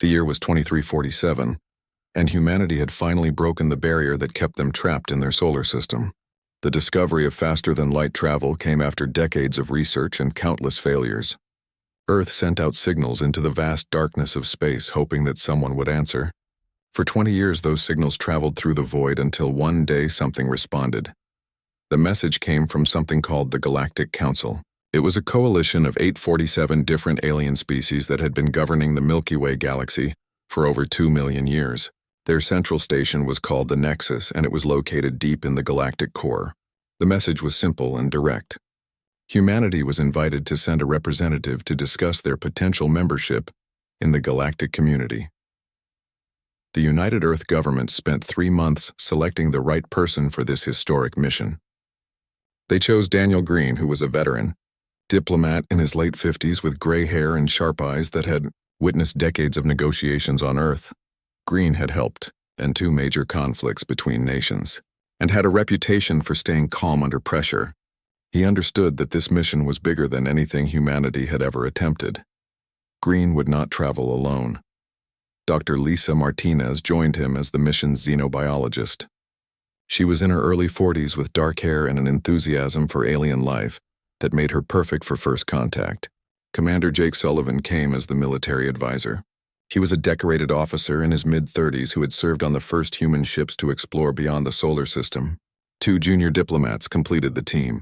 The year was 2347, and humanity had finally broken the barrier that kept them trapped in their solar system. The discovery of faster-than-light travel came after decades of research and countless failures. Earth sent out signals into the vast darkness of space, hoping that someone would answer. For 20 years, those signals traveled through the void until one day something responded. The message came from something called the Galactic Council. It was a coalition of 847 different alien species that had been governing the Milky Way galaxy for over 2 million years. Their central station was called the Nexus, and it was located deep in the galactic core. The message was simple and direct. Humanity was invited to send a representative to discuss their potential membership in the galactic community. The United Earth government spent 3 months selecting the right person for this historic mission. They chose Daniel Green, who was a veteran, diplomat in his late 50s with gray hair and sharp eyes that had witnessed decades of negotiations on Earth. Green had helped end 2 major conflicts between nations, and had a reputation for staying calm under pressure. He understood that this mission was bigger than anything humanity had ever attempted. Green would not travel alone. Dr. Lisa Martinez joined him as the mission's xenobiologist. She was in her early 40s with dark hair and an enthusiasm for alien life that made her perfect for first contact. Commander Jake Sullivan came as the military advisor. He was a decorated officer in his mid-30s who had served on the first human ships to explore beyond the solar system. 2 junior diplomats completed the team.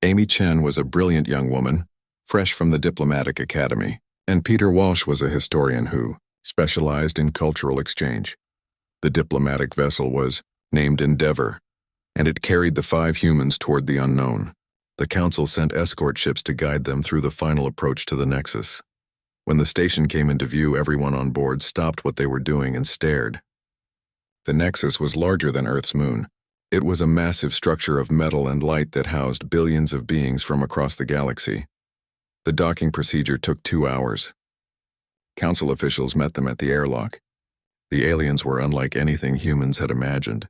Amy Chen was a brilliant young woman, fresh from the diplomatic academy, and Peter Walsh was a historian who specialized in cultural exchange. The diplomatic vessel was named Endeavour, and it carried the 5 humans toward the unknown. The Council sent escort ships to guide them through the final approach to the Nexus. When the station came into view, everyone on board stopped what they were doing and stared. The Nexus was larger than Earth's moon. It was a massive structure of metal and light that housed billions of beings from across the galaxy. The docking procedure took 2 hours. Council officials met them at the airlock. The aliens were unlike anything humans had imagined.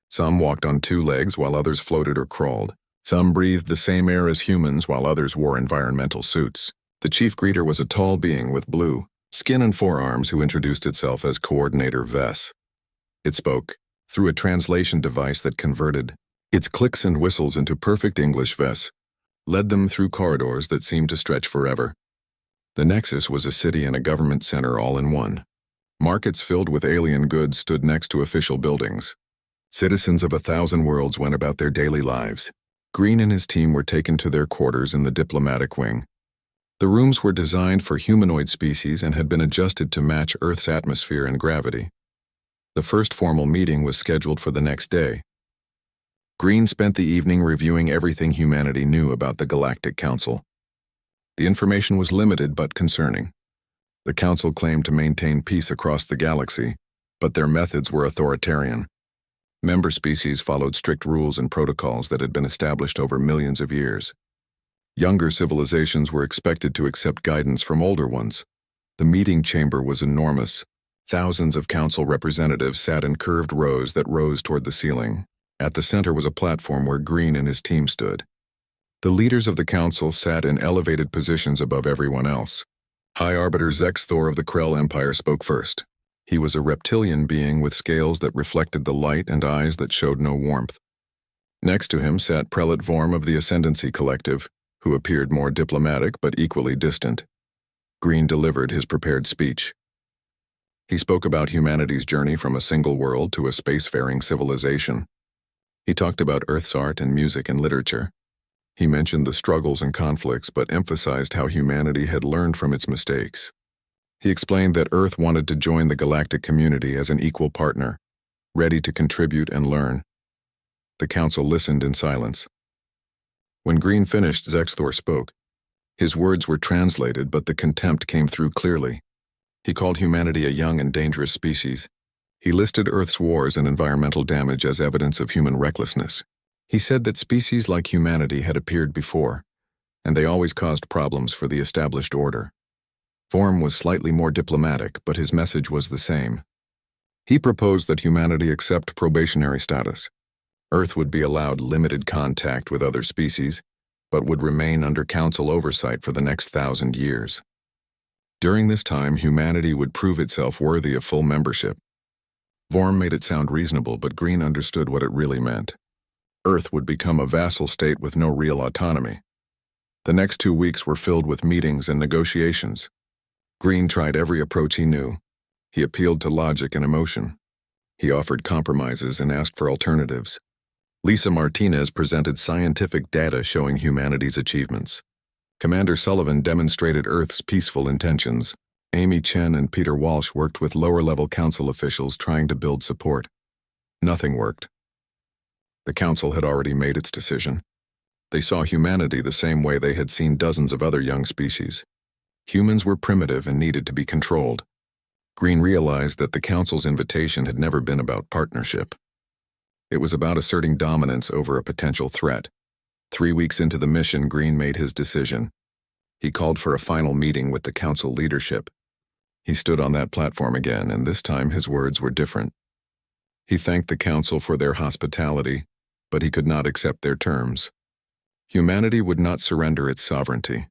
Some walked on 2 legs while others floated or crawled. Some breathed the same air as humans while others wore environmental suits. The chief greeter was a tall being with blue skin and forearms who introduced itself as Coordinator Vess. It spoke through a translation device that converted its clicks and whistles into perfect English. Vess led them through corridors that seemed to stretch forever. The Nexus was a city and a government center all in one. Markets filled with alien goods stood next to official buildings. Citizens of 1,000 worlds went about their daily lives. Green and his team were taken to their quarters in the diplomatic wing. The rooms were designed for humanoid species and had been adjusted to match Earth's atmosphere and gravity. The first formal meeting was scheduled for the next day. Green spent the evening reviewing everything humanity knew about the Galactic Council. The information was limited but concerning. The Council claimed to maintain peace across the galaxy, but their methods were authoritarian. Member species followed strict rules and protocols that had been established over millions of years. Younger civilizations were expected to accept guidance from older ones. The meeting chamber was enormous. Thousands of council representatives sat in curved rows that rose toward the ceiling. At the center was a platform where Green and his team stood. The leaders of the council sat in elevated positions above everyone else. High Arbiter Zex Thor of the Krell Empire spoke first. He was a reptilian being with scales that reflected the light and eyes that showed no warmth. Next to him sat Prelate Vorm of the Ascendancy Collective, who appeared more diplomatic but equally distant. Green delivered his prepared speech. He spoke about humanity's journey from a single world to a spacefaring civilization. He talked about Earth's art and music and literature. He mentioned the struggles and conflicts but emphasized how humanity had learned from its mistakes. He explained that Earth wanted to join the galactic community as an equal partner, ready to contribute and learn. The council listened in silence. When Green finished, Zex Thor spoke. His words were translated, but the contempt came through clearly. He called humanity a young and dangerous species. He listed Earth's wars and environmental damage as evidence of human recklessness. He said that species like humanity had appeared before, and they always caused problems for the established order. Vorm was slightly more diplomatic, but his message was the same. He proposed that humanity accept probationary status. Earth would be allowed limited contact with other species, but would remain under council oversight for the next 1,000 years. During this time, humanity would prove itself worthy of full membership. Vorm made it sound reasonable, but Green understood what it really meant. Earth would become a vassal state with no real autonomy. The next 2 weeks were filled with meetings and negotiations. Green tried every approach he knew. He appealed to logic and emotion. He offered compromises and asked for alternatives. Lisa Martinez presented scientific data showing humanity's achievements. Commander Sullivan demonstrated Earth's peaceful intentions. Amy Chen and Peter Walsh worked with lower-level council officials trying to build support. Nothing worked. The council had already made its decision. They saw humanity the same way they had seen dozens of other young species. Humans were primitive and needed to be controlled. Green realized that the council's invitation had never been about partnership. It was about asserting dominance over a potential threat. 3 weeks into the mission, Green made his decision. He called for a final meeting with the council leadership. He stood on that platform again, and this time his words were different. He thanked the council for their hospitality, but he could not accept their terms. Humanity would not surrender its sovereignty.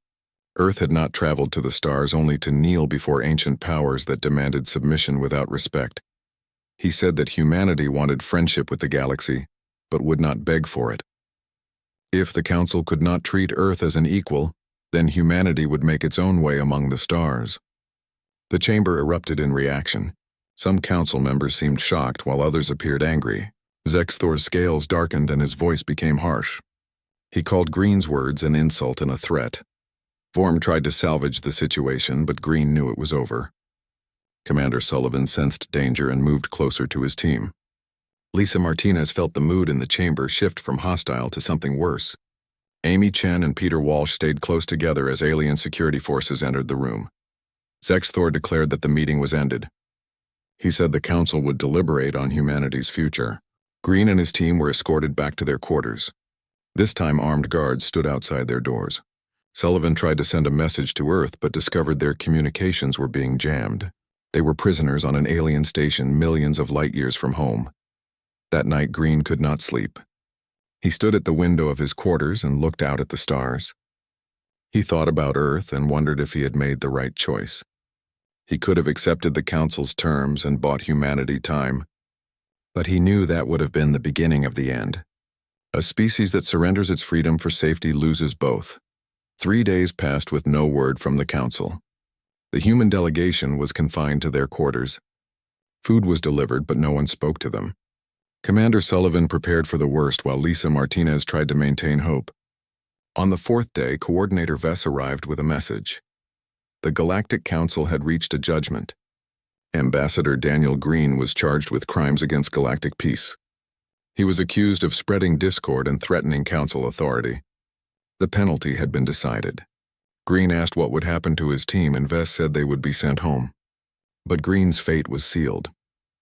Earth had not traveled to the stars only to kneel before ancient powers that demanded submission without respect. He said that humanity wanted friendship with the galaxy, but would not beg for it. If the council could not treat Earth as an equal, then humanity would make its own way among the stars. The chamber erupted in reaction. Some council members seemed shocked while others appeared angry. Zexthor's scales darkened and his voice became harsh. He called Green's words an insult and a threat. Vorm tried to salvage the situation, but Green knew it was over. Commander Sullivan sensed danger and moved closer to his team. Lisa Martinez felt the mood in the chamber shift from hostile to something worse. Amy Chen and Peter Walsh stayed close together as alien security forces entered the room. Zexthor declared that the meeting was ended. He said the council would deliberate on humanity's future. Green and his team were escorted back to their quarters. This time armed guards stood outside their doors. Sullivan tried to send a message to Earth but discovered their communications were being jammed. They were prisoners on an alien station millions of light years from home. That night, Green could not sleep. He stood at the window of his quarters and looked out at the stars. He thought about Earth and wondered if he had made the right choice. He could have accepted the council's terms and bought humanity time, but he knew that would have been the beginning of the end. A species that surrenders its freedom for safety loses both. 3 days passed with no word from the council. The human delegation was confined to their quarters. Food was delivered, but no one spoke to them. Commander Sullivan prepared for the worst while Lisa Martinez tried to maintain hope. On the 4th day, Coordinator Vess arrived with a message. The Galactic Council had reached a judgment. Ambassador Daniel Green was charged with crimes against galactic peace. He was accused of spreading discord and threatening council authority. The penalty had been decided. Green asked what would happen to his team, and Vess said they would be sent home. But Green's fate was sealed.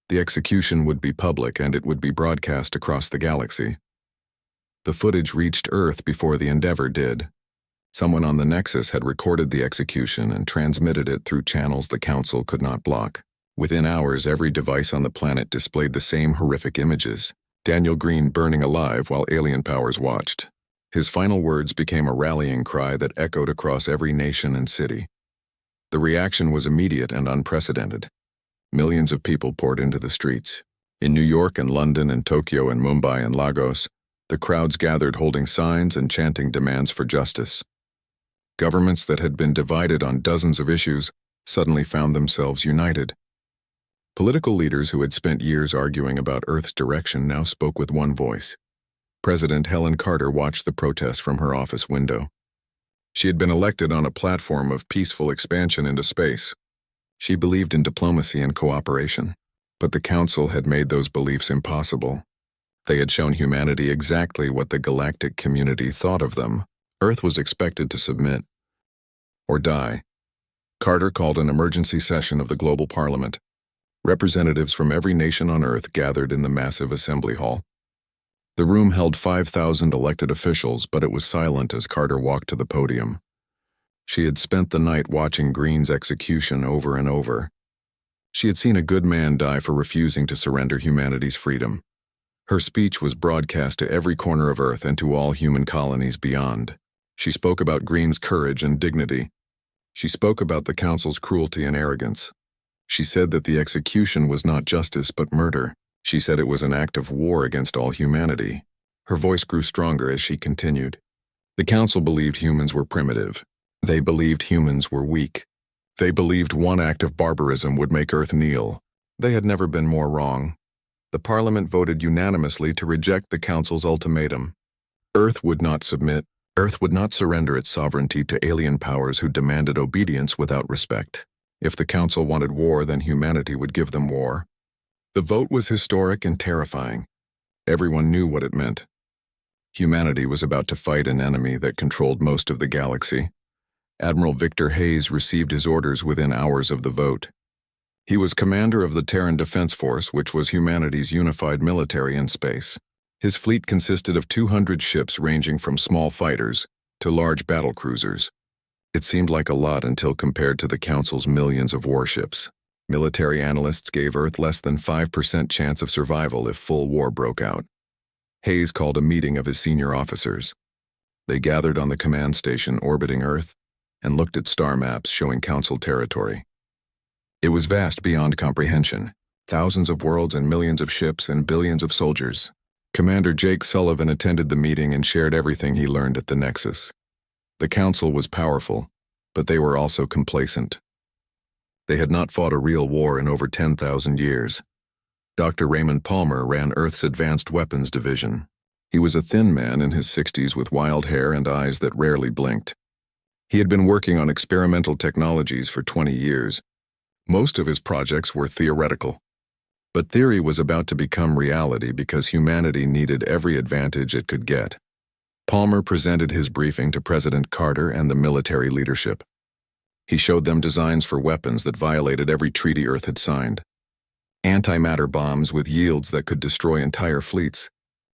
The execution would be public and it would be broadcast across the galaxy. The footage reached Earth before the Endeavor did. Someone on the Nexus had recorded the execution and transmitted it through channels the Council could not block. Within hours, every device on the planet displayed the same horrific images. Daniel Green burning alive while alien powers watched. His final words became a rallying cry that echoed across every nation and city. The reaction was immediate and unprecedented. Millions of people poured into the streets. In New York and London and Tokyo and Mumbai and Lagos, the crowds gathered holding signs and chanting demands for justice. Governments that had been divided on dozens of issues suddenly found themselves united. Political leaders who had spent years arguing about Earth's direction now spoke with one voice. President Helen Carter watched the protest from her office window. She had been elected on a platform of peaceful expansion into space. She believed in diplomacy and cooperation, but the Council had made those beliefs impossible. They had shown humanity exactly what the galactic community thought of them. Earth was expected to submit or die. Carter called an emergency session of the Global Parliament. Representatives from every nation on Earth gathered in the massive assembly hall. The room held 5,000 elected officials, but it was silent as Carter walked to the podium. She had spent the night watching Green's execution over and over. She had seen a good man die for refusing to surrender humanity's freedom. Her speech was broadcast to every corner of Earth and to all human colonies beyond. She spoke about Green's courage and dignity. She spoke about the Council's cruelty and arrogance. She said that the execution was not justice but murder. She said it was an act of war against all humanity. Her voice grew stronger as she continued. The Council believed humans were primitive. They believed humans were weak. They believed one act of barbarism would make Earth kneel. They had never been more wrong. The Parliament voted unanimously to reject the Council's ultimatum. Earth would not submit. Earth would not surrender its sovereignty to alien powers who demanded obedience without respect. If the Council wanted war, then humanity would give them war. The vote was historic and terrifying. Everyone knew what it meant. Humanity was about to fight an enemy that controlled most of the galaxy. Admiral Victor Hayes received his orders within hours of the vote. He was commander of the Terran Defense Force, which was humanity's unified military in space. His fleet consisted of 200 ships ranging from small fighters to large battle cruisers. It seemed like a lot until compared to the Council's millions of warships. Military analysts gave Earth less than 5% chance of survival if full war broke out. Hayes called a meeting of his senior officers. They gathered on the command station orbiting Earth and looked at star maps showing Council territory. It was vast beyond comprehension, thousands of worlds and millions of ships and billions of soldiers. Commander Jake Sullivan attended the meeting and shared everything he learned at the Nexus. The Council was powerful, but they were also complacent. They had not fought a real war in over 10,000 years. Dr. Raymond Palmer ran Earth's Advanced Weapons Division. He was a thin man in his 60s with wild hair and eyes that rarely blinked. He had been working on experimental technologies for 20 years. Most of his projects were theoretical. But theory was about to become reality because humanity needed every advantage it could get. Palmer presented his briefing to President Carter and the military leadership. He showed them designs for weapons that violated every treaty Earth had signed. Antimatter bombs with yields that could destroy entire fleets.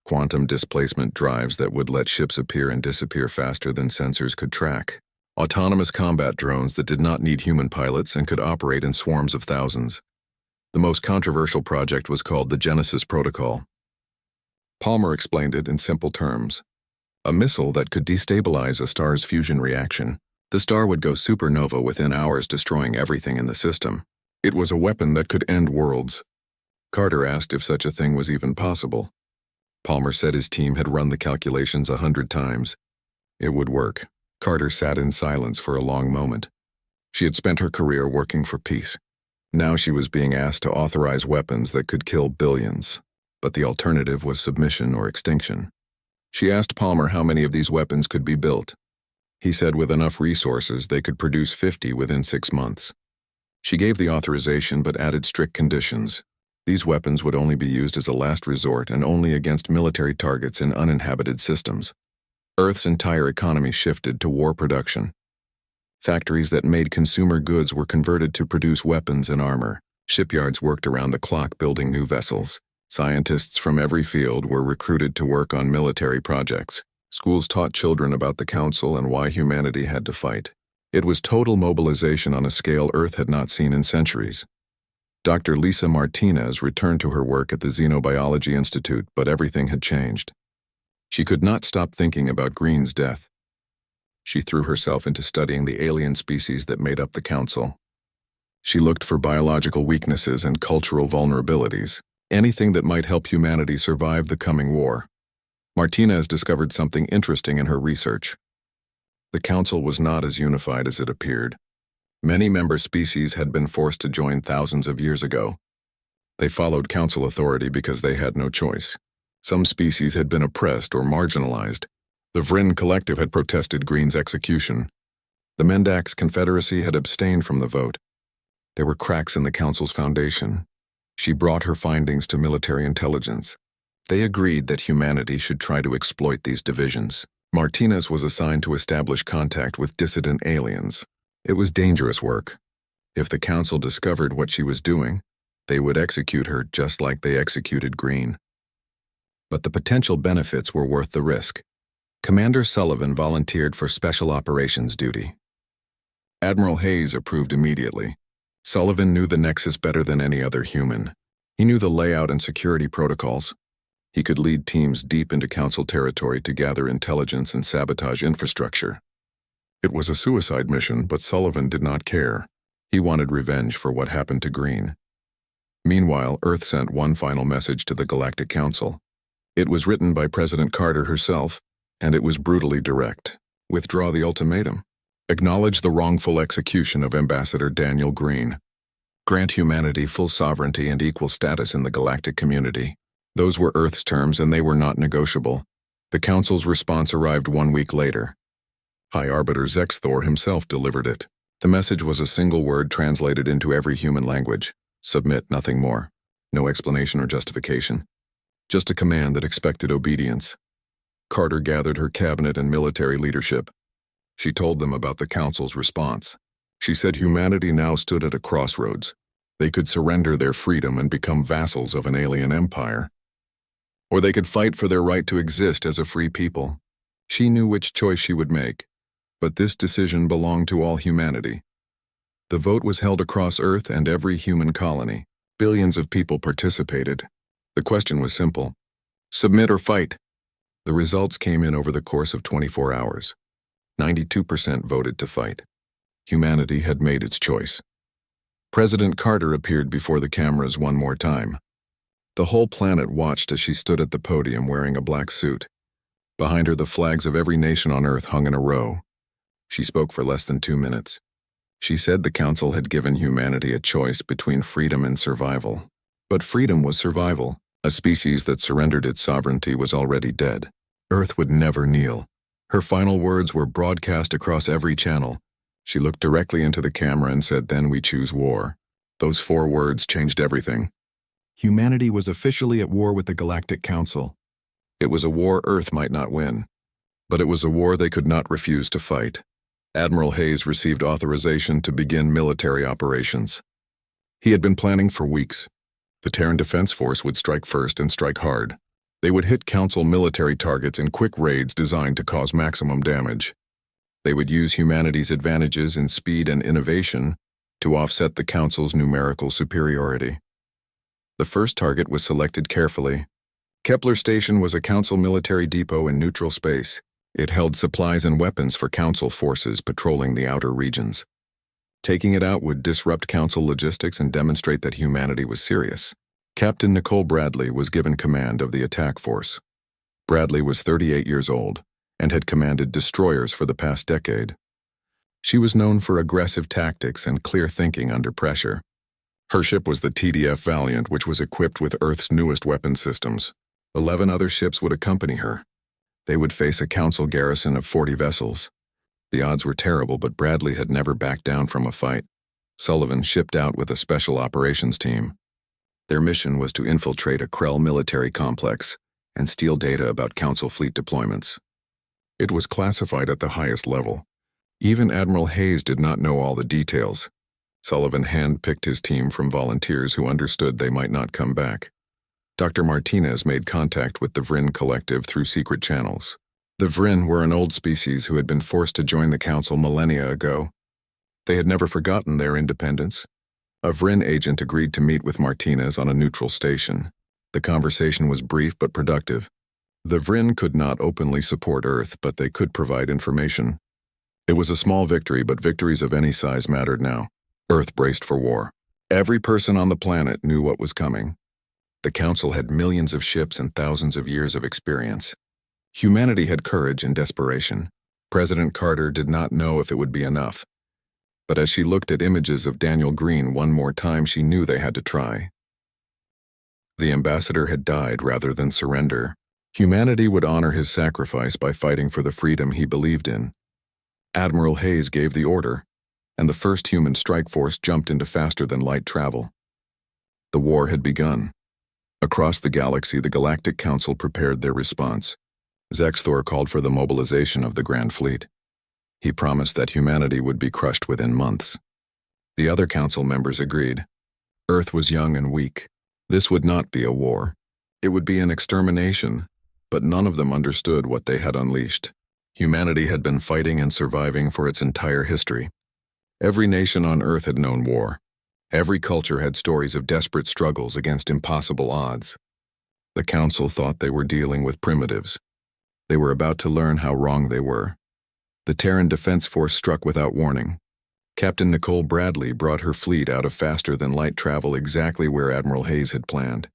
Quantum displacement drives that would let ships appear and disappear faster than sensors could track. Autonomous combat drones that did not need human pilots and could operate in swarms of thousands. The most controversial project was called the Genesis Protocol. Palmer explained it in simple terms. A missile that could destabilize a star's fusion reaction. The star would go supernova within hours, destroying everything in the system. It was a weapon that could end worlds. Carter asked if such a thing was even possible. Palmer said his team had run the calculations 100 times. It would work. Carter sat in silence for a long moment. She had spent her career working for peace. Now she was being asked to authorize weapons that could kill billions, but the alternative was submission or extinction. She asked Palmer how many of these weapons could be built. He said with enough resources they could produce 50 within 6 months. She gave the authorization but added strict conditions. These weapons would only be used as a last resort and only against military targets in uninhabited systems. Earth's entire economy shifted to war production. Factories that made consumer goods were converted to produce weapons and armor. Shipyards worked around the clock building new vessels. Scientists from every field were recruited to work on military projects. Schools taught children about the Council and why humanity had to fight. It was total mobilization on a scale Earth had not seen in centuries. Dr. Lisa Martinez returned to her work at the Xenobiology Institute, but everything had changed. She could not stop thinking about Green's death. She threw herself into studying the alien species that made up the Council. She looked for biological weaknesses and cultural vulnerabilities, anything that might help humanity survive the coming war. Martinez discovered something interesting in her research. The Council was not as unified as it appeared. Many member species had been forced to join thousands of years ago. They followed Council authority because they had no choice. Some species had been oppressed or marginalized. The Vryn Collective had protested Green's execution. The Mendax Confederacy had abstained from the vote. There were cracks in the Council's foundation. She brought her findings to military intelligence. They agreed that humanity should try to exploit these divisions. Martinez was assigned to establish contact with dissident aliens. It was dangerous work. If the Council discovered what she was doing, they would execute her just like they executed Green. But the potential benefits were worth the risk. Commander Sullivan volunteered for special operations duty. Admiral Hayes approved immediately. Sullivan knew the Nexus better than any other human. He knew the layout and security protocols. He could lead teams deep into Council territory to gather intelligence and sabotage infrastructure. It was a suicide mission, but Sullivan did not care. He wanted revenge for what happened to Green. Meanwhile, Earth sent one final message to the Galactic Council. It was written by President Carter herself, and it was brutally direct. Withdraw the ultimatum. Acknowledge the wrongful execution of Ambassador Daniel Green. Grant humanity full sovereignty and equal status in the galactic community. Those were Earth's terms, and they were not negotiable. The Council's response arrived 1 week later. High Arbiter Zexthor himself delivered it. The message was a single word translated into every human language. Submit, nothing more. No explanation or justification. Just a command that expected obedience. Carter gathered her cabinet and military leadership. She told them about the Council's response. She said humanity now stood at a crossroads. They could surrender their freedom and become vassals of an alien empire, or they could fight for their right to exist as a free people. She knew which choice she would make, but this decision belonged to all humanity. The vote was held across Earth and every human colony. Billions of people participated. The question was simple: submit or fight? The results came in over the course of 24 hours. 92% voted to fight. Humanity had made its choice. President Carter appeared before the cameras one more time. The whole planet watched as she stood at the podium wearing a black suit. Behind her, the flags of every nation on Earth hung in a row. She spoke for less than 2 minutes. She said the Council had given humanity a choice between freedom and survival. But freedom was survival. A species that surrendered its sovereignty was already dead. Earth would never kneel. Her final words were broadcast across every channel. She looked directly into the camera and said, "Then we choose war." Those 4 words changed everything. Humanity was officially at war with the Galactic Council. It was a war Earth might not win, but it was a war they could not refuse to fight. Admiral Hayes received authorization to begin military operations. He had been planning for weeks. The Terran Defense Force would strike first and strike hard. They would hit Council military targets in quick raids designed to cause maximum damage. They would use humanity's advantages in speed and innovation to offset the Council's numerical superiority. The first target was selected carefully. Kepler Station was a Council military depot in neutral space. It held supplies and weapons for Council forces patrolling the outer regions. Taking it out would disrupt Council logistics and demonstrate that humanity was serious. Captain Nicole Bradley was given command of the attack force. Bradley was 38 years old and had commanded destroyers for the past decade. She was known for aggressive tactics and clear thinking under pressure. Her ship was the TDF Valiant, which was equipped with Earth's newest weapon systems. 11 other ships would accompany her. They would face a Council garrison of 40 vessels. The odds were terrible, but Bradley had never backed down from a fight. Sullivan shipped out with a special operations team. Their mission was to infiltrate a Krell military complex and steal data about Council fleet deployments. It was classified at the highest level. Even Admiral Hayes did not know all the details. Sullivan hand-picked his team from volunteers who understood they might not come back. Dr. Martinez made contact with the Vrin Collective through secret channels. The Vrin were an old species who had been forced to join the Council millennia ago. They had never forgotten their independence. A Vrin agent agreed to meet with Martinez on a neutral station. The conversation was brief but productive. The Vrin could not openly support Earth, but they could provide information. It was a small victory, but victories of any size mattered now. Earth braced for war. Every person on the planet knew what was coming. The Council had millions of ships and thousands of years of experience. Humanity had courage and desperation. President Carter did not know if it would be enough. But as she looked at images of Daniel Green one more time, she knew they had to try. The ambassador had died rather than surrender. Humanity would honor his sacrifice by fighting for the freedom he believed in. Admiral Hayes gave the order, and the first human strike force jumped into faster-than-light travel. The war had begun. Across the galaxy, the Galactic Council prepared their response. Zexthor called for the mobilization of the Grand Fleet. He promised that humanity would be crushed within months. The other Council members agreed. Earth was young and weak. This would not be a war. It would be an extermination, but none of them understood what they had unleashed. Humanity had been fighting and surviving for its entire history. Every nation on Earth had known war. Every culture had stories of desperate struggles against impossible odds. The Council thought they were dealing with primitives. They were about to learn how wrong they were. The Terran Defense Force struck without warning. Captain Nicole Bradley brought her fleet out of faster-than-light travel exactly where Admiral Hayes had planned.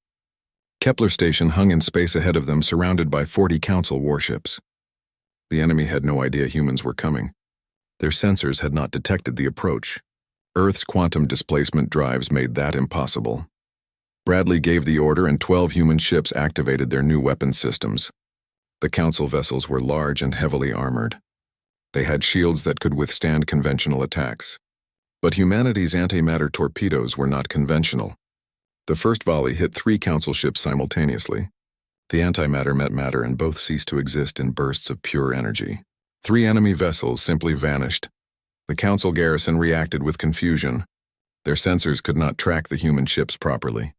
Kepler Station hung in space ahead of them, surrounded by 40 Council warships. The enemy had no idea humans were coming. Their sensors had not detected the approach. Earth's quantum displacement drives made that impossible. Bradley gave the order and 12 human ships activated their new weapons systems. The Council vessels were large and heavily armored. They had shields that could withstand conventional attacks. But humanity's antimatter torpedoes were not conventional. The first volley hit 3 Council ships simultaneously. The antimatter met matter and both ceased to exist in bursts of pure energy. 3 enemy vessels simply vanished. The Council garrison reacted with confusion. Their sensors could not track the human ships properly.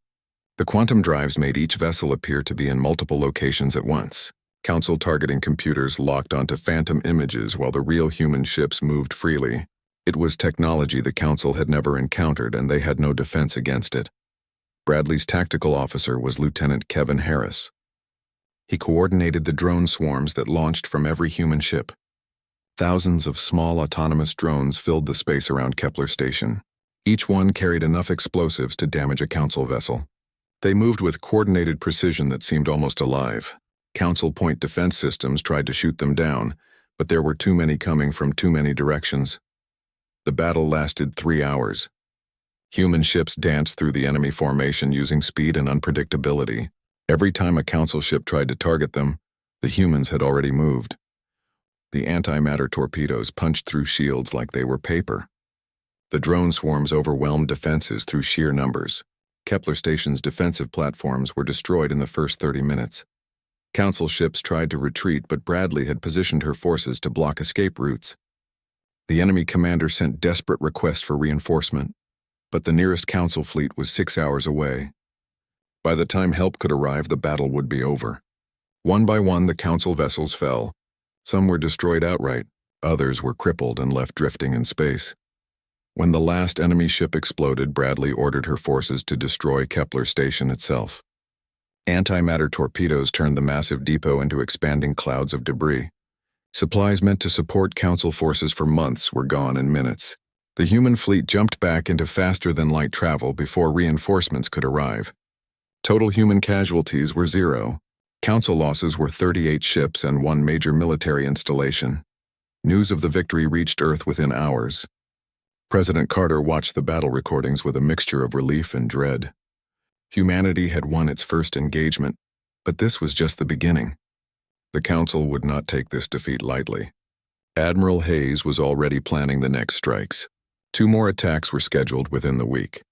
The quantum drives made each vessel appear to be in multiple locations at once. Council targeting computers locked onto phantom images while the real human ships moved freely. It was technology the Council had never encountered, and they had no defense against it. Bradley's tactical officer was Lieutenant Kevin Harris. He coordinated the drone swarms that launched from every human ship. Thousands of small autonomous drones filled the space around Kepler Station. Each one carried enough explosives to damage a Council vessel. They moved with coordinated precision that seemed almost alive. Council point defense systems tried to shoot them down, but there were too many coming from too many directions. The battle lasted 3 hours. Human ships danced through the enemy formation using speed and unpredictability. Every time a Council ship tried to target them, the humans had already moved. The antimatter torpedoes punched through shields like they were paper. The drone swarms overwhelmed defenses through sheer numbers. Kepler Station's defensive platforms were destroyed in the first 30 minutes. Council ships tried to retreat, but Bradley had positioned her forces to block escape routes. The enemy commander sent desperate requests for reinforcement, but the nearest Council fleet was 6 hours away. By the time help could arrive, the battle would be over. One by one, the Council vessels fell. Some were destroyed outright, others were crippled and left drifting in space. When the last enemy ship exploded, Bradley ordered her forces to destroy Kepler Station itself. Antimatter torpedoes turned the massive depot into expanding clouds of debris. Supplies meant to support Council forces for months were gone in minutes. The human fleet jumped back into faster-than-light travel before reinforcements could arrive. Total human casualties were 0. Council losses were 38 ships and 1 major military installation. News of the victory reached Earth within hours. President Carter watched the battle recordings with a mixture of relief and dread. Humanity had won its first engagement, but this was just the beginning. The Council would not take this defeat lightly. Admiral Hayes was already planning the next strikes. 2 more attacks were scheduled within the week.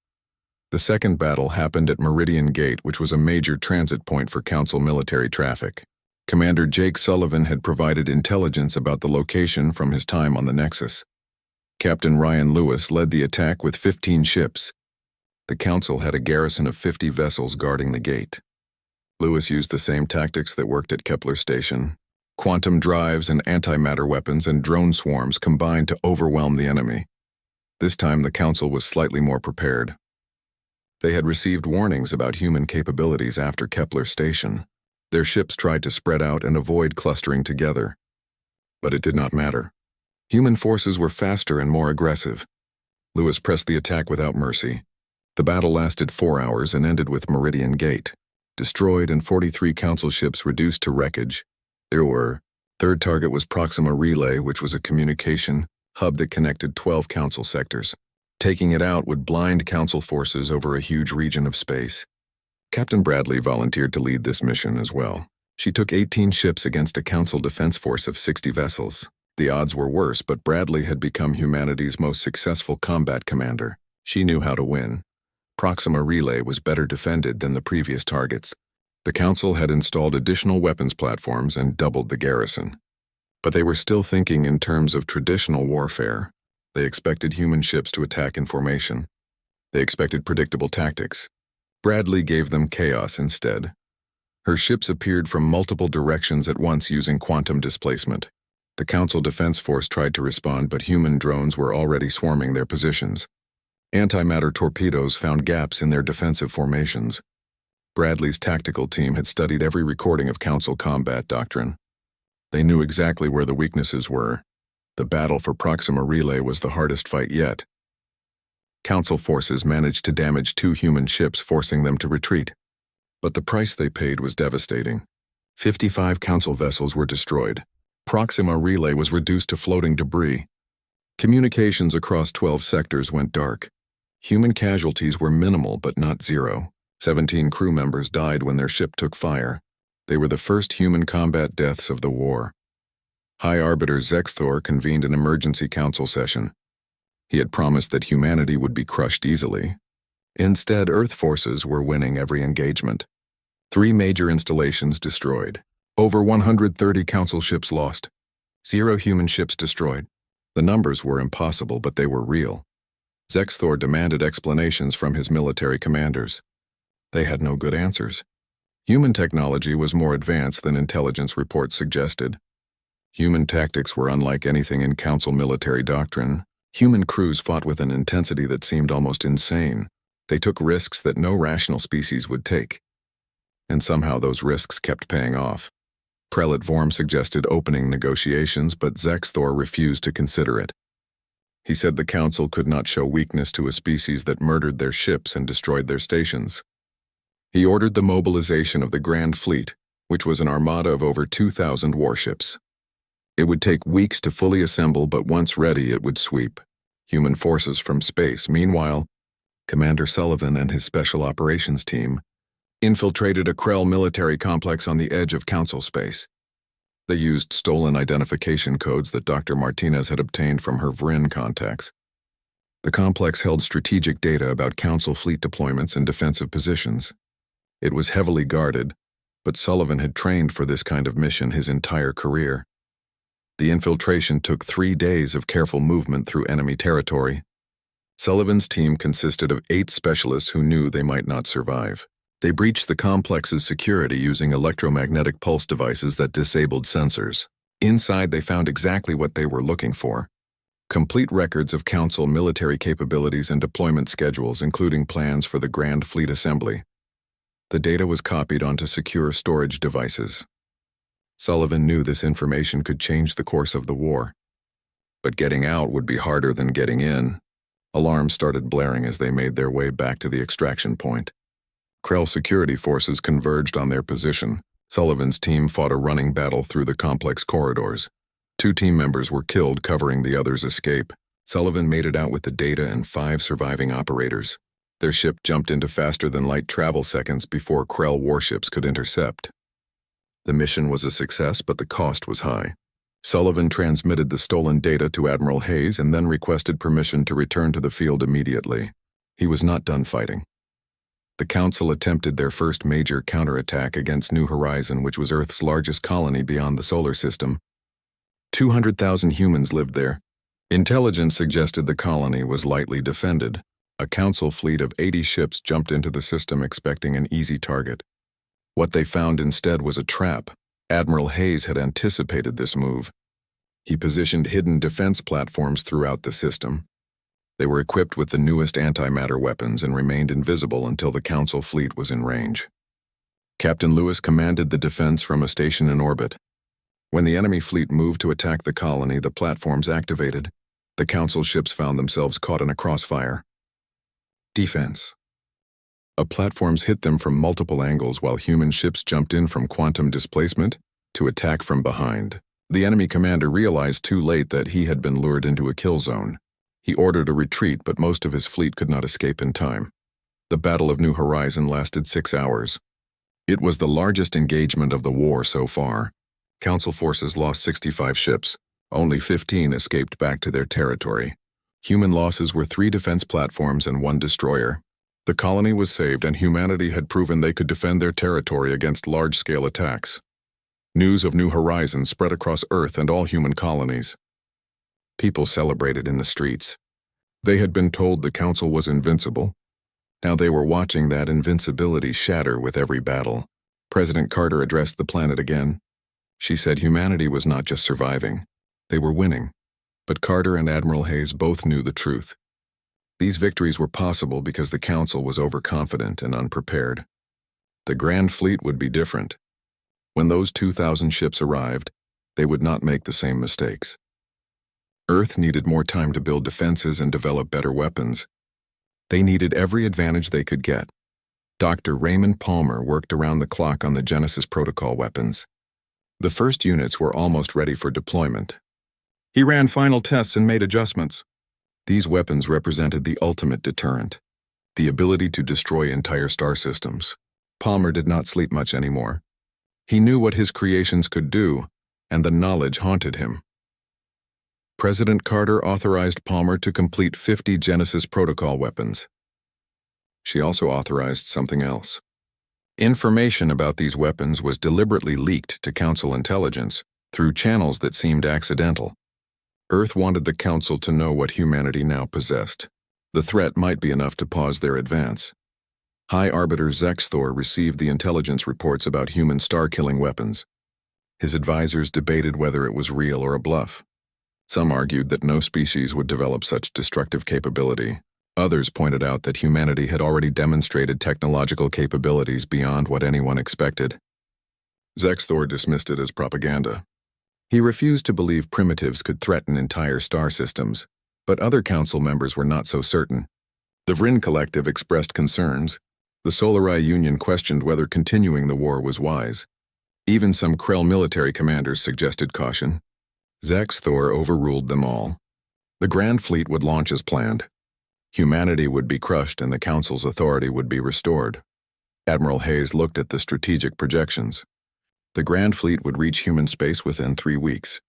The second battle happened at Meridian Gate, which was a major transit point for Council military traffic. Commander Jake Sullivan had provided intelligence about the location from his time on the Nexus. Captain Ryan Lewis led the attack with 15 ships. The Council had a garrison of 50 vessels guarding the gate. Lewis used the same tactics that worked at Kepler Station. Quantum drives and antimatter weapons and drone swarms combined to overwhelm the enemy. This time the Council was slightly more prepared. They had received warnings about human capabilities after Kepler Station. Their ships tried to spread out and avoid clustering together. But it did not matter. Human forces were faster and more aggressive. Lewis pressed the attack without mercy. The battle lasted 4 hours and ended with Meridian Gate destroyed and 43 Council ships reduced to wreckage. Third target was Proxima Relay, which was a communication hub that connected 12 Council sectors. Taking it out would blind Council forces over a huge region of space. Captain Bradley volunteered to lead this mission as well. She took 18 ships against a Council defense force of 60 vessels. The odds were worse, but Bradley had become humanity's most successful combat commander. She knew how to win. Proxima Relay was better defended than the previous targets. The Council had installed additional weapons platforms and doubled the garrison. But they were still thinking in terms of traditional warfare. They expected human ships to attack in formation. They expected predictable tactics. Bradley gave them chaos instead. Her ships appeared from multiple directions at once using quantum displacement. The Council Defense Force tried to respond, but human drones were already swarming their positions. Antimatter torpedoes found gaps in their defensive formations. Bradley's tactical team had studied every recording of Council combat doctrine. They knew exactly where the weaknesses were. The battle for Proxima Relay was the hardest fight yet. Council forces managed to damage 2 human ships, forcing them to retreat. But the price they paid was devastating. 55 Council vessels were destroyed. Proxima Relay was reduced to floating debris. Communications across 12 sectors went dark. Human casualties were minimal but not zero. 17 crew members died when their ship took fire. They were the first human combat deaths of the war. High Arbiter Zexthor convened an emergency council session. He had promised that humanity would be crushed easily. Instead, Earth forces were winning every engagement. 3 major installations destroyed. Over 130 Council ships lost. 0 human ships destroyed. The numbers were impossible, but they were real. Zexthor demanded explanations from his military commanders. They had no good answers. Human technology was more advanced than intelligence reports suggested. Human tactics were unlike anything in Council military doctrine. Human crews fought with an intensity that seemed almost insane. They took risks that no rational species would take. And somehow those risks kept paying off. Prelate Vorm suggested opening negotiations, but Zexthor refused to consider it. He said the Council could not show weakness to a species that murdered their ships and destroyed their stations. He ordered the mobilization of the Grand Fleet, which was an armada of over 2,000 warships. It would take weeks to fully assemble, but once ready, it would sweep human forces from space. Meanwhile, Commander Sullivan and his Special Operations team infiltrated a Krell military complex on the edge of Council space. They used stolen identification codes that Dr. Martinez had obtained from her Vrin contacts. The complex held strategic data about Council fleet deployments and defensive positions. It was heavily guarded, but Sullivan had trained for this kind of mission his entire career. The infiltration took 3 days of careful movement through enemy territory. Sullivan's team consisted of 8 specialists who knew they might not survive. They breached the complex's security using electromagnetic pulse devices that disabled sensors. Inside, they found exactly what they were looking for: complete records of Council military capabilities and deployment schedules, including plans for the Grand Fleet Assembly. The data was copied onto secure storage devices. Sullivan knew this information could change the course of the war. But getting out would be harder than getting in. Alarms started blaring as they made their way back to the extraction point. Krell security forces converged on their position. Sullivan's team fought a running battle through the complex corridors. 2 team members were killed covering the others' escape. Sullivan made it out with the data and 5 surviving operators. Their ship jumped into faster-than-light travel seconds before Krell warships could intercept. The mission was a success, but the cost was high. Sullivan transmitted the stolen data to Admiral Hayes and then requested permission to return to the field immediately. He was not done fighting. The Council attempted their first major counterattack against New Horizon, which was Earth's largest colony beyond the solar system. 200,000 humans lived there. Intelligence suggested the colony was lightly defended. A Council fleet of 80 ships jumped into the system expecting an easy target. What they found instead was a trap. Admiral Hayes had anticipated this move. He positioned hidden defense platforms throughout the system. They were equipped with the newest antimatter weapons and remained invisible until the Council fleet was in range. Captain Lewis commanded the defense from a station in orbit. When the enemy fleet moved to attack the colony, the platforms activated. The Council ships found themselves caught in a crossfire. Defense. Platforms hit them from multiple angles while human ships jumped in from quantum displacement to attack from behind. The enemy commander realized too late that he had been lured into a kill zone. He ordered a retreat, but most of his fleet could not escape in time. The Battle of New Horizon lasted 6 hours. It was the largest engagement of the war so far. Council forces lost 65 ships. Only 15 escaped back to their territory. Human losses were 3 defense platforms and 1 destroyer. The colony was saved, and humanity had proven they could defend their territory against large-scale attacks. News of New Horizons spread across Earth and all human colonies. People celebrated in the streets. They had been told the Council was invincible. Now they were watching that invincibility shatter with every battle. President Carter addressed the planet again. She said humanity was not just surviving. They were winning. But Carter and Admiral Hayes both knew the truth. These victories were possible because the Council was overconfident and unprepared. The Grand Fleet would be different. When those 2,000 ships arrived, they would not make the same mistakes. Earth needed more time to build defenses and develop better weapons. They needed every advantage they could get. Dr. Raymond Palmer worked around the clock on the Genesis Protocol weapons. The first units were almost ready for deployment. He ran final tests and made adjustments. These weapons represented the ultimate deterrent, the ability to destroy entire star systems. Palmer did not sleep much anymore. He knew what his creations could do, and the knowledge haunted him. President Carter authorized Palmer to complete 50 Genesis Protocol weapons. She also authorized something else. Information about these weapons was deliberately leaked to Council intelligence through channels that seemed accidental. Earth wanted the Council to know what humanity now possessed. The threat might be enough to pause their advance. High Arbiter Zexthor received the intelligence reports about human star-killing weapons. His advisors debated whether it was real or a bluff. Some argued that no species would develop such destructive capability. Others pointed out that humanity had already demonstrated technological capabilities beyond what anyone expected. Zexthor dismissed it as propaganda. He refused to believe primitives could threaten entire star systems, but other council members were not so certain. The Vryn Collective expressed concerns. The Solari Union questioned whether continuing the war was wise. Even some Krell military commanders suggested caution. Zexthor overruled them all. The Grand Fleet would launch as planned. Humanity would be crushed and the Council's authority would be restored. Admiral Hayes looked at the strategic projections. The Grand Fleet would reach human space within 3 weeks.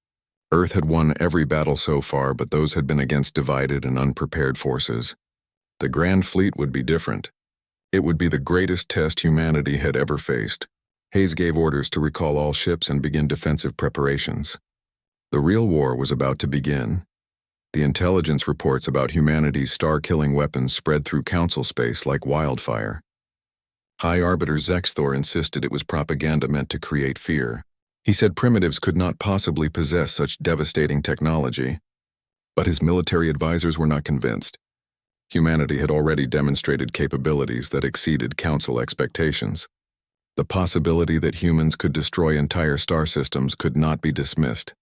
Earth had won every battle so far, but those had been against divided and unprepared forces. The Grand Fleet would be different. It would be the greatest test humanity had ever faced. Hayes gave orders to recall all ships and begin defensive preparations. The real war was about to begin. The intelligence reports about humanity's star-killing weapons spread through Council space like wildfire. High Arbiter Zexthor insisted it was propaganda meant to create fear. He said primitives could not possibly possess such devastating technology. But his military advisors were not convinced. Humanity had already demonstrated capabilities that exceeded Council expectations. The possibility that humans could destroy entire star systems could not be dismissed.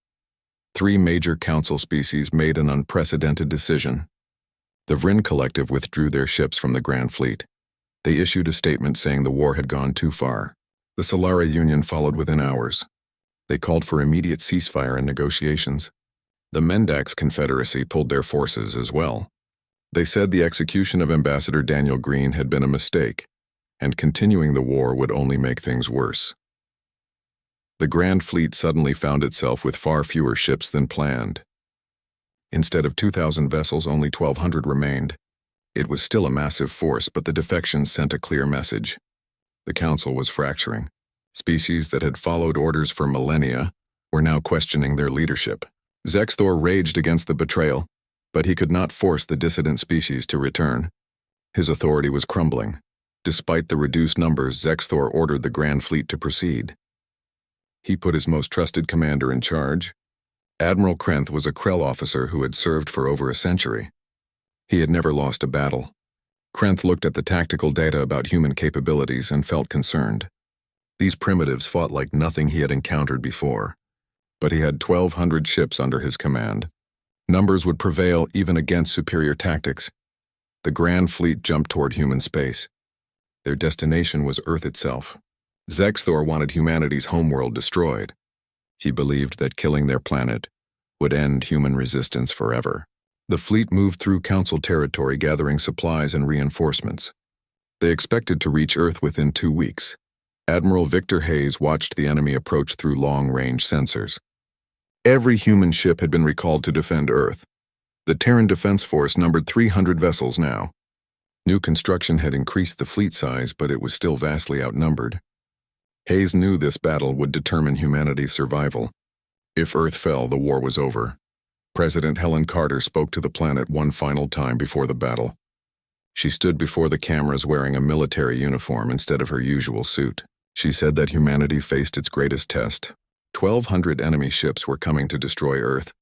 3 major Council species made an unprecedented decision. The Vryn Collective withdrew their ships from the Grand Fleet. They issued a statement saying the war had gone too far. The Solari Union followed within hours. They called for immediate ceasefire and negotiations. The Mendax Confederacy pulled their forces as well. They said the execution of Ambassador Daniel Green had been a mistake, and continuing the war would only make things worse. The Grand Fleet suddenly found itself with far fewer ships than planned. Instead of 2,000 vessels, only 1,200 remained. It was still a massive force, but the defections sent a clear message. The Council was fracturing. Species that had followed orders for millennia were now questioning their leadership. Zexthor raged against the betrayal, but he could not force the dissident species to return. His authority was crumbling. Despite the reduced numbers, Zexthor ordered the Grand Fleet to proceed. He put his most trusted commander in charge. Admiral Krenth was a Krell officer who had served for over a century. He had never lost a battle. Krenth looked at the tactical data about human capabilities and felt concerned. These primitives fought like nothing he had encountered before, but he had 1,200 ships under his command. Numbers would prevail even against superior tactics. The Grand Fleet jumped toward human space. Their destination was Earth itself. Zexthor wanted humanity's homeworld destroyed. He believed that killing their planet would end human resistance forever. The fleet moved through Council territory gathering supplies and reinforcements. They expected to reach Earth within 2 weeks. Admiral Victor Hayes watched the enemy approach through long-range sensors. Every human ship had been recalled to defend Earth. The Terran Defense Force numbered 300 vessels now. New construction had increased the fleet size, but it was still vastly outnumbered. Hayes knew this battle would determine humanity's survival. If Earth fell, the war was over. President Helen Carter spoke to the planet one final time before the battle. She stood before the cameras wearing a military uniform instead of her usual suit. She said that humanity faced its greatest test. 1,200 enemy ships were coming to destroy Earth.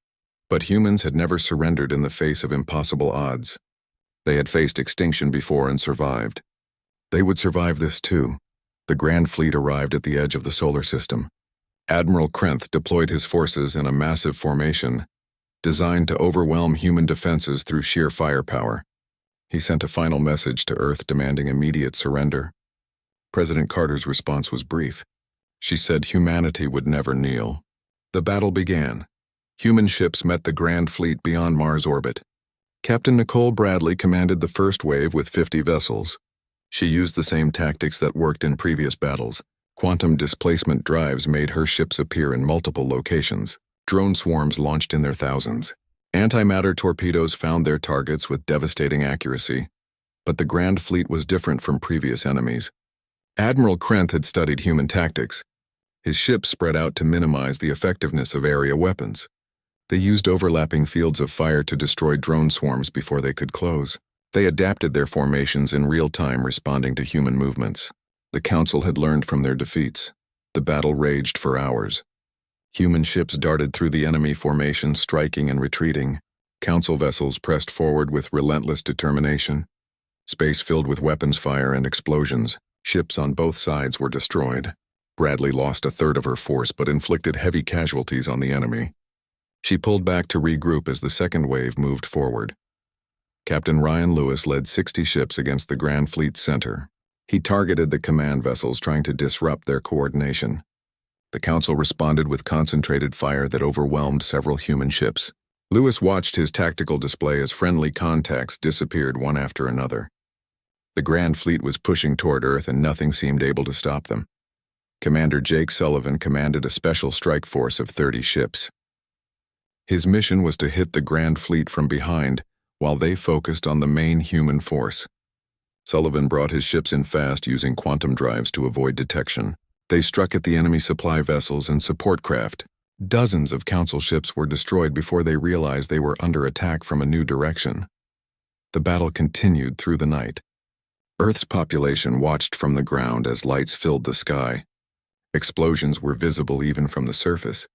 But humans had never surrendered in the face of impossible odds. They had faced extinction before and survived. They would survive this too. The Grand Fleet arrived at the edge of the solar system. Admiral Krenth deployed his forces in a massive formation. designed to overwhelm human defenses through sheer firepower. He sent a final message to Earth demanding immediate surrender. President Carter's response was brief. She said humanity would never kneel. The battle began. Human ships met the Grand Fleet beyond Mars orbit. Captain Nicole Bradley commanded the first wave with 50 vessels. She used the same tactics that worked in previous battles. Quantum displacement drives made her ships appear in multiple locations. Drone swarms launched in their thousands. Antimatter torpedoes found their targets with devastating accuracy. But the Grand Fleet was different from previous enemies. Admiral Krenth had studied human tactics. His ships spread out to minimize the effectiveness of area weapons. They used overlapping fields of fire to destroy drone swarms before they could close. They adapted their formations in real time, responding to human movements. The Council had learned from their defeats. The battle raged for hours. Human ships darted through the enemy formation, striking and retreating. Council vessels pressed forward with relentless determination. Space filled with weapons fire and explosions. Ships on both sides were destroyed. Bradley lost a third of her force but inflicted heavy casualties on the enemy. She pulled back to regroup as the second wave moved forward. Captain Ryan Lewis led 60 ships against the Grand Fleet center. He targeted the command vessels, trying to disrupt their coordination. The Council responded with concentrated fire that overwhelmed several human ships. Lewis watched his tactical display as friendly contacts disappeared one after another. The Grand Fleet was pushing toward Earth and nothing seemed able to stop them. Commander Jake Sullivan commanded a special strike force of 30 ships. His mission was to hit the Grand Fleet from behind while they focused on the main human force. Sullivan brought his ships in fast, using quantum drives to avoid detection. They struck at the enemy supply vessels and support craft. Dozens of Council ships were destroyed before they realized they were under attack from a new direction. The battle continued through the night. Earth's population watched from the ground as lights filled the sky. Explosions were visible even from the surface.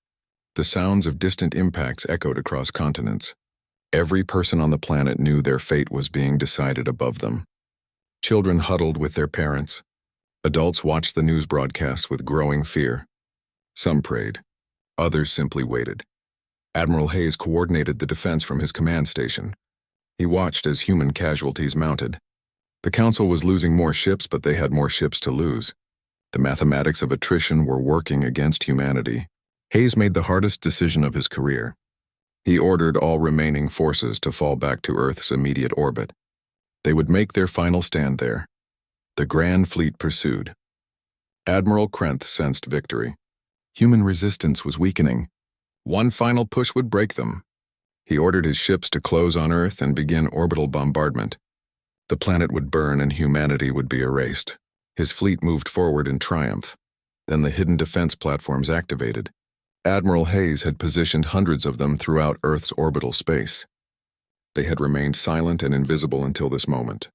The sounds of distant impacts echoed across continents. Every person on the planet knew their fate was being decided above them. Children huddled with their parents. Adults watched the news broadcasts with growing fear. Some prayed. Others simply waited. Admiral Hayes coordinated the defense from his command station. He watched as human casualties mounted. The Council was losing more ships, but they had more ships to lose. The mathematics of attrition were working against humanity. Hayes made the hardest decision of his career. He ordered all remaining forces to fall back to Earth's immediate orbit. They would make their final stand there. The Grand Fleet pursued. Admiral Krenth sensed victory. Human resistance was weakening. One final push would break them. He ordered his ships to close on Earth and begin orbital bombardment. The planet would burn and humanity would be erased. His fleet moved forward in triumph. Then the hidden defense platforms activated. Admiral Hayes had positioned hundreds of them throughout Earth's orbital space. They had remained silent and invisible until this moment.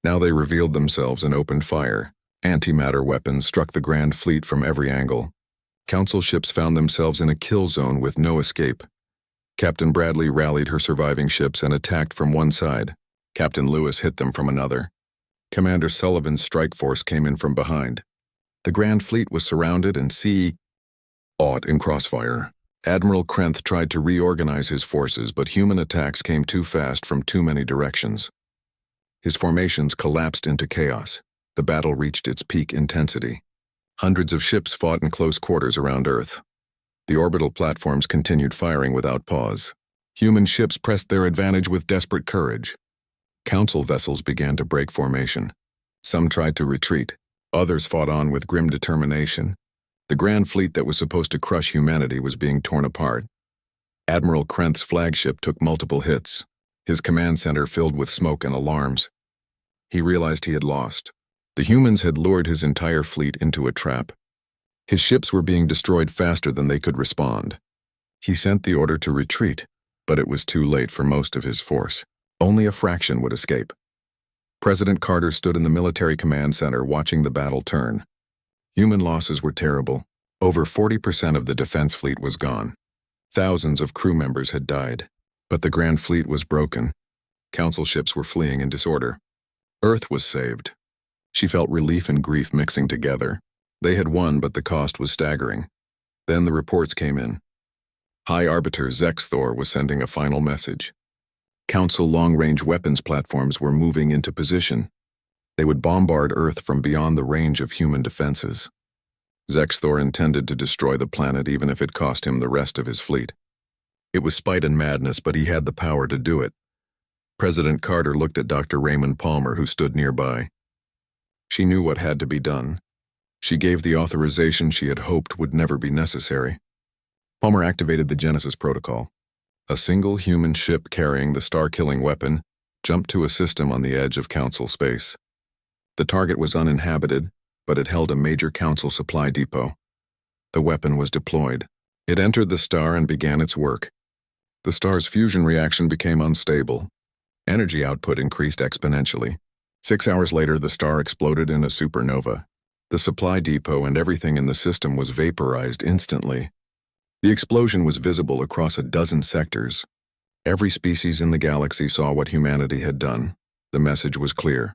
Now they revealed themselves and opened fire. Antimatter weapons struck the Grand Fleet from every angle. Council ships found themselves in a kill zone with no escape. Captain Bradley rallied her surviving ships and attacked from one side. Captain Lewis hit them from another. Commander Sullivan's strike force came in from behind. The Grand Fleet was surrounded and caught in crossfire. Admiral Krenth tried to reorganize his forces, but human attacks came too fast from too many directions. His formations collapsed into chaos. The battle reached its peak intensity. Hundreds of ships fought in close quarters around Earth. The orbital platforms continued firing without pause. Human ships pressed their advantage with desperate courage. Council vessels began to break formation. Some tried to retreat. Others fought on with grim determination. The Grand Fleet that was supposed to crush humanity was being torn apart. Admiral Krenth's flagship took multiple hits. His command center filled with smoke and alarms. He realized he had lost. The humans had lured his entire fleet into a trap. His ships were being destroyed faster than they could respond. He sent the order to retreat, but it was too late for most of his force. Only a fraction would escape. President Carter stood in the military command center watching the battle turn. Human losses were terrible. Over 40% of the defense fleet was gone. Thousands of crew members had died. But the Grand Fleet was broken. Council ships were fleeing in disorder. Earth was saved. She felt relief and grief mixing together. They had won, but the cost was staggering. Then the reports came in. High Arbiter Zexthor was sending a final message. Council long-range weapons platforms were moving into position. They would bombard Earth from beyond the range of human defenses. Zexthor intended to destroy the planet even if it cost him the rest of his fleet. It was spite and madness, but he had the power to do it. President Carter looked at Dr. Raymond Palmer, who stood nearby. She knew what had to be done. She gave the authorization she had hoped would never be necessary. Palmer activated the Genesis protocol. A single human ship carrying the star-killing weapon jumped to a system on the edge of Council space. The target was uninhabited, but it held a major Council supply depot. The weapon was deployed. It entered the star and began its work. The star's fusion reaction became unstable. Energy output increased exponentially. 6 hours later, the star exploded in a supernova. The supply depot and everything in the system was vaporized instantly. The explosion was visible across a dozen sectors. Every species in the galaxy saw what humanity had done. The message was clear.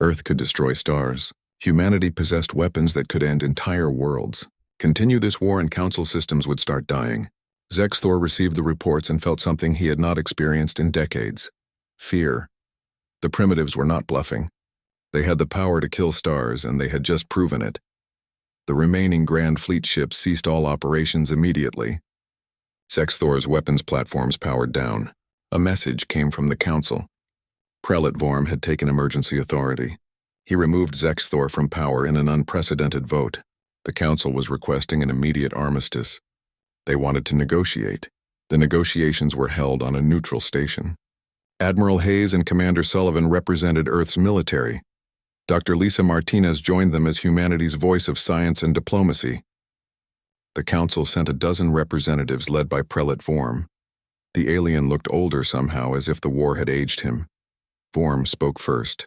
Earth could destroy stars. Humanity possessed weapons that could end entire worlds. Continue this war and Council systems would start dying. Zexthor received the reports and felt something he had not experienced in decades. Fear. The primitives were not bluffing. They had the power to kill stars, and they had just proven it. The remaining Grand Fleet ships ceased all operations immediately. Zexthor's weapons platforms powered down. A message came from the Council. Prelate Vorm had taken emergency authority. He removed Zexthor from power in an unprecedented vote. The Council was requesting an immediate armistice. They wanted to negotiate. The negotiations were held on a neutral station. Admiral Hayes and Commander Sullivan represented Earth's military. Dr. Lisa Martinez joined them as humanity's voice of science and diplomacy. The Council sent a dozen representatives led by Prelate Vorm. The alien looked older somehow, as if the war had aged him. Vorm spoke first.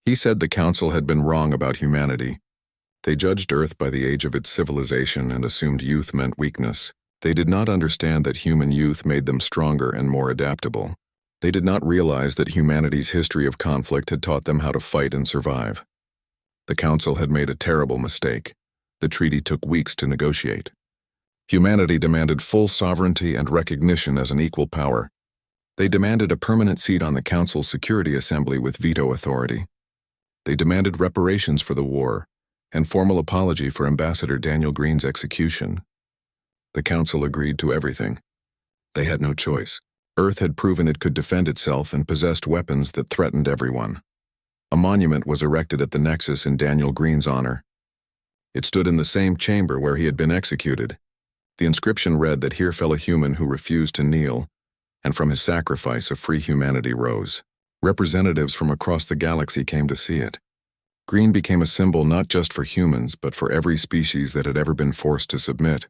He said the Council had been wrong about humanity. They judged Earth by the age of its civilization and assumed youth meant weakness. They did not understand that human youth made them stronger and more adaptable. They did not realize that humanity's history of conflict had taught them how to fight and survive. The Council had made a terrible mistake. The treaty took weeks to negotiate. Humanity demanded full sovereignty and recognition as an equal power. They demanded a permanent seat on the Council's Security Assembly with veto authority. They demanded reparations for the war and formal apology for Ambassador Daniel Green's execution. The Council agreed to everything. They had no choice. Earth had proven it could defend itself and possessed weapons that threatened everyone. A monument was erected at the Nexus in Daniel Green's honor. It stood in the same chamber where he had been executed. The inscription read that here fell a human who refused to kneel, and from his sacrifice a free humanity rose. Representatives from across the galaxy came to see it. Green became a symbol not just for humans, but for every species that had ever been forced to submit.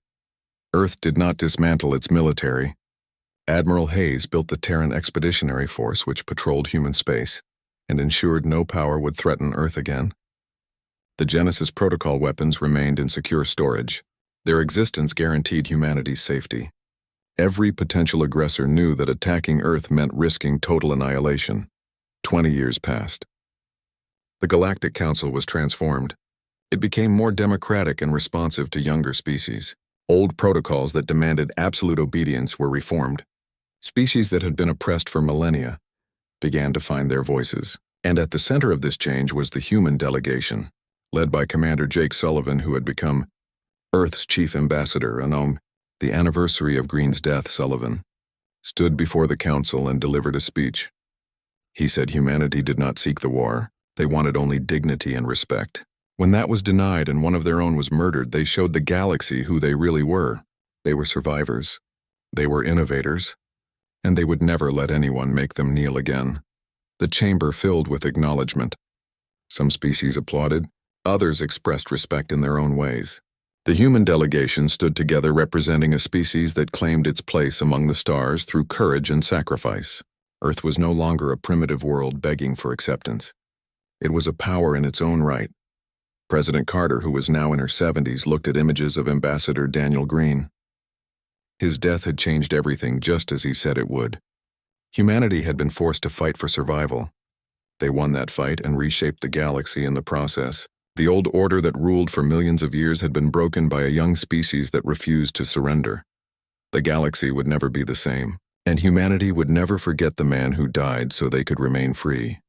Earth did not dismantle its military. Admiral Hayes built the Terran Expeditionary Force, which patrolled human space and ensured no power would threaten Earth again. The Genesis protocol weapons remained in secure storage. Their existence guaranteed humanity's safety. Every potential aggressor knew that attacking Earth meant risking total annihilation. 20 years passed. The Galactic Council was transformed. It became more democratic and responsive to younger species. Old protocols that demanded absolute obedience were reformed. Species that had been oppressed for millennia began to find their voices. And at the center of this change was the human delegation, led by Commander Jake Sullivan, who had become Earth's chief ambassador. On the anniversary of Green's death, Sullivan stood before the Council and delivered a speech. He said humanity did not seek the war. They wanted only dignity and respect. When that was denied and one of their own was murdered, they showed the galaxy who they really were. They were survivors. They were innovators. And they would never let anyone make them kneel again. The chamber filled with acknowledgement. Some species applauded. Others expressed respect in their own ways. The human delegation stood together representing a species that claimed its place among the stars through courage and sacrifice. Earth was no longer a primitive world begging for acceptance. It was a power in its own right. President Carter, who was now in her 70s, looked at images of Ambassador Daniel Green. His death had changed everything just as he said it would. Humanity had been forced to fight for survival. They won that fight and reshaped the galaxy in the process. The old order that ruled for millions of years had been broken by a young species that refused to surrender. The galaxy would never be the same, and humanity would never forget the man who died so they could remain free.